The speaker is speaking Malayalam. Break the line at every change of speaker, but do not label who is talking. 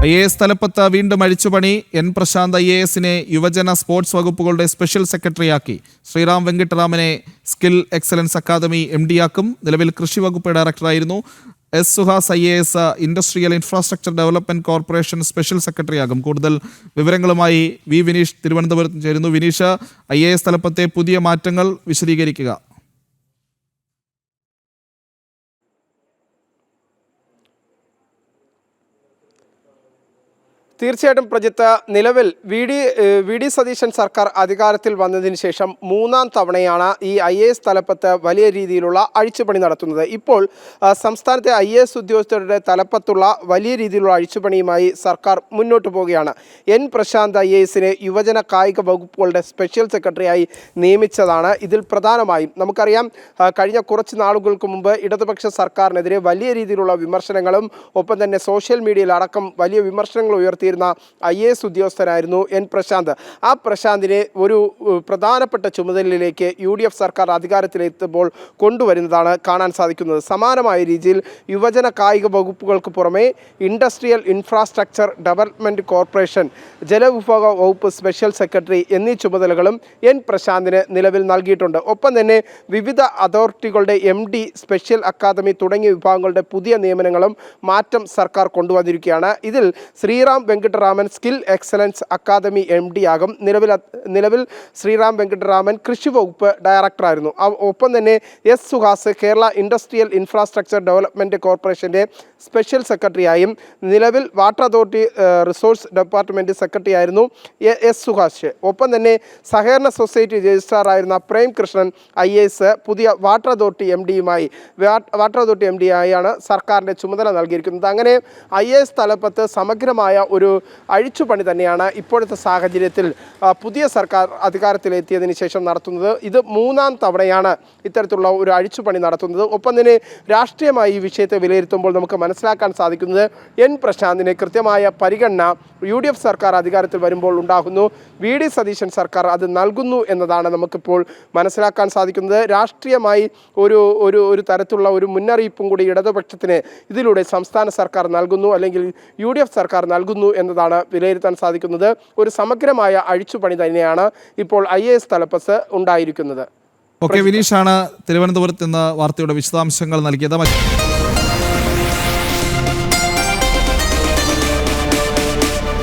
IAS തലപ്പത്ത് വീണ്ടും അഴിച്ചുപണി. N പ്രശാന്ത് IASനെ യുവജന സ്പോർട്സ് വകുപ്പുകളുടെ സ്പെഷ്യൽ സെക്രട്ടറിയാക്കി. ശ്രീറാം വെങ്കിട്ടറാമനെ സ്കിൽ എക്സലൻസ് അക്കാദമി MD ആക്കും. നിലവിൽ കൃഷി വകുപ്പ് ഡയറക്ടറായിരുന്നു. S Suhas IAS industrial infrastructure development corporation special സെക്രട്ടറിയാകും. കൂടുതൽ വിവരങ്ങളുമായി V വിനീഷ് തിരുവനന്തപുരത്ത് ചേരുന്നു. വിനീഷ്, IAS തലപ്പത്തെ പുതിയ മാറ്റങ്ങൾ വിശദീകരിക്കുക.
തീർച്ചയായിട്ടും പ്രജിത്ത്, നിലവിൽ വി ഡി സതീശൻ സർക്കാർ അധികാരത്തിൽ വന്നതിന് ശേഷം മൂന്നാം തവണയാണ് ഈ IAS തലപ്പത്ത് വലിയ രീതിയിലുള്ള അഴിച്ചുപണി നടത്തുന്നത്. ഇപ്പോൾ സംസ്ഥാനത്തെ IAS ഉദ്യോഗസ്ഥരുടെ തലപ്പത്തുള്ള വലിയ രീതിയിലുള്ള അഴിച്ചുപണിയുമായി സർക്കാർ മുന്നോട്ട് പോവുകയാണ്. N പ്രശാന്ത് IASനെ യുവജന കായിക വകുപ്പുകളുടെ സ്പെഷ്യൽ സെക്രട്ടറിയായി നിയമിച്ചതാണ്. ഇതിൽ പ്രധാനമായും നമുക്കറിയാം, കഴിഞ്ഞ കുറച്ച് നാളുകൾക്ക് മുമ്പ് ഇടതുപക്ഷ സർക്കാരിനെതിരെ വലിയ രീതിയിലുള്ള വിമർശനങ്ങളും ഒപ്പം തന്നെ സോഷ്യൽ മീഡിയയിൽ അടക്കം വലിയ വിമർശനങ്ങൾ ഉയർത്തി IAS ഉദ്യോഗസ്ഥനായിരുന്നു N പ്രശാന്ത്. ആ പ്രശാന്തിനെ ഒരു പ്രധാനപ്പെട്ട ചുമതലയിലേക്ക് UDF സർക്കാർ അധികാരത്തിലെത്തുമ്പോൾ കൊണ്ടുവരുന്നതാണ് കാണാൻ സാധിക്കുന്നത്. സമാനമായ രീതിയിൽ യുവജന കായിക വകുപ്പുകൾക്ക് പുറമെ ഇൻഡസ്ട്രിയൽ ഇൻഫ്രാസ്ട്രക്ചർ ഡെവലപ്മെന്റ് കോർപ്പറേഷൻ, ജലവിഭവ വകുപ്പ് സ്പെഷ്യൽ സെക്രട്ടറി എന്നീ ചുമതലകളും N പ്രശാന്തിന് നിലവിൽ നൽകിയിട്ടുണ്ട്. ഒപ്പം തന്നെ വിവിധ അതോറിറ്റികളുടെ MD, സ്പെഷ്യൽ അക്കാദമി തുടങ്ങിയ വിഭാഗങ്ങളുടെ പുതിയ നിയമനങ്ങളും മാറ്റം സർക്കാർ കൊണ്ടുവന്നിരിക്കുകയാണ്. ഇതിൽ Sriram Venkitaraman skill excellence academy MD ആകും. നിലവിൽ ശ്രീറാം വെങ്കിട്ടറാമൻ കൃഷി വകുപ്പ് ഡയറക്ടറായിരുന്നു. ഒപ്പം തന്നെ S Suhas Kerala industrial infrastructure development കോർപ്പറേഷൻ്റെ സ്പെഷ്യൽ സെക്രട്ടറിയായും നിലവിൽ water authority resource department secretary ആയിരുന്നു S സുഹാസ്. ഒപ്പം തന്നെ സഹകരണ സൊസൈറ്റി രജിസ്ട്രാറായിരുന്ന പ്രേം കൃഷ്ണൻ IAS പുതിയ വാട്ടർ അതോറിറ്റി MD ആയാണ് സർക്കാരിൻ്റെ ചുമതല നൽകിയിരിക്കുന്നത്. അങ്ങനെ IAS തലപ്പത്ത് സമഗ്രമായ ഒരു അഴിച്ചുപണി തന്നെയാണ് ഇപ്പോഴത്തെ സാഹചര്യത്തിൽ പുതിയ സർക്കാർ അധികാരത്തിലെത്തിയതിന് ശേഷം നടത്തുന്നത്. ഇത് മൂന്നാം തവണയാണ് ഇത്തരത്തിലുള്ള ഒരു അഴിച്ചുപണി നടത്തുന്നത്. ഒപ്പം തന്നെ രാഷ്ട്രീയമായി ഈ വിഷയത്തെ വിലയിരുത്തുമ്പോൾ നമുക്ക് മനസ്സിലാക്കാൻ സാധിക്കുന്നത് N പ്രശാന്തിന് കൃത്യമായ പരിഗണന UDF സർക്കാർ അധികാരത്തിൽ വരുമ്പോൾ ഉണ്ടാകുന്നു. VD സതീശൻ സർക്കാർ അത് നൽകുന്നു എന്നതാണ് നമുക്കിപ്പോൾ മനസ്സിലാക്കാൻ സാധിക്കുന്നത്. രാഷ്ട്രീയമായി ഒരു തരത്തിലുള്ള ഒരു മുന്നറിയിപ്പും കൂടി ഇടതുപക്ഷത്തിന് ഇതിലൂടെ സംസ്ഥാന സർക്കാർ നൽകുന്നു, അല്ലെങ്കിൽ UDF സർക്കാർ നൽകുന്നു എന്നതാണ് വിലയിരുത്താൻ സാധിക്കുന്നത്. ഒരു സമഗ്രമായ അഴിച്ചുപണി തന്നെയാണ് ഇപ്പോൾ IAS തലപ്പത്ത് ഉണ്ടായിരിക്കുന്നത്.
വിനീഷാണ് തിരുവനന്തപുരത്ത് നിന്ന് വാർത്തയുടെ വിശദാംശങ്ങൾ നൽകിയത്.